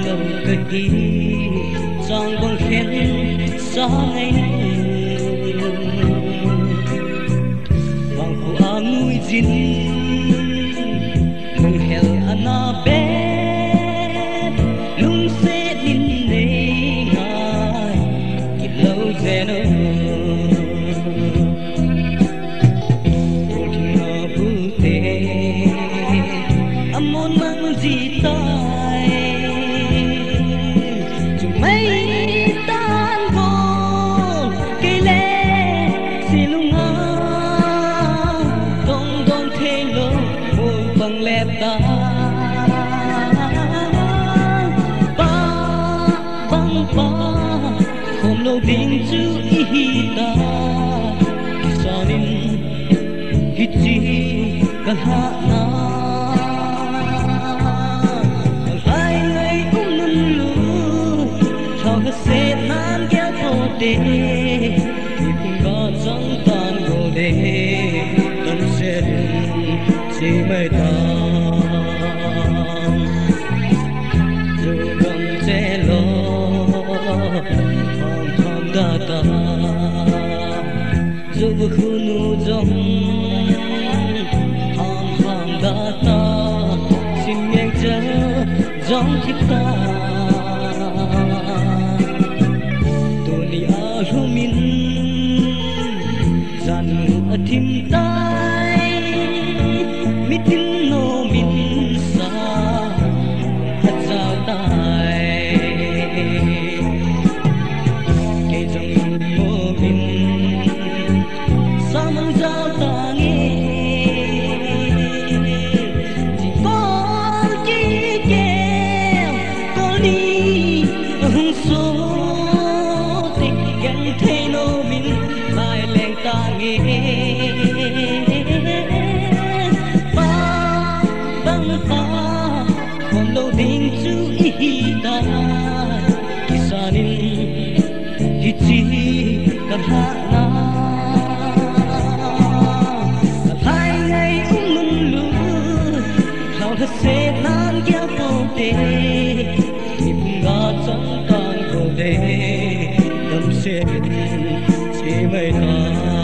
lâu cái khi trong bóng khen gió ngày vang phụ a ngui jin lung hel ana be lung se din nei ngai ki lâu zeno ultima bute amon mang ji tai chu mai tan go ke le silunga dong dong the lo mo bang le ta ba bang ba khom lo ding chu i ta kisanin hichi kan ha na đi cũng có chẳng tan ngô đi tâm sẽ chỉ mấy ta dù gầm che lo hòm hòm đa ta dù khu nu dòng hòm hòm đa ta xin nhanh chớ dòng thiết ta min gian thim tai mi tin no min sa hat sao tai ke jong mo min sa mang sao ta nghe chỉ có chi kêu có đi hung số thế nô mình mai lên ta nghe ba băng ba còn đâu tin chú ý ta kisanin hichi kan ha na hai ngày mừng lu sao thật sẽ nan kia cô tê tìm ga chẳng tan cô tê tâm sẽ chỉ mấy ta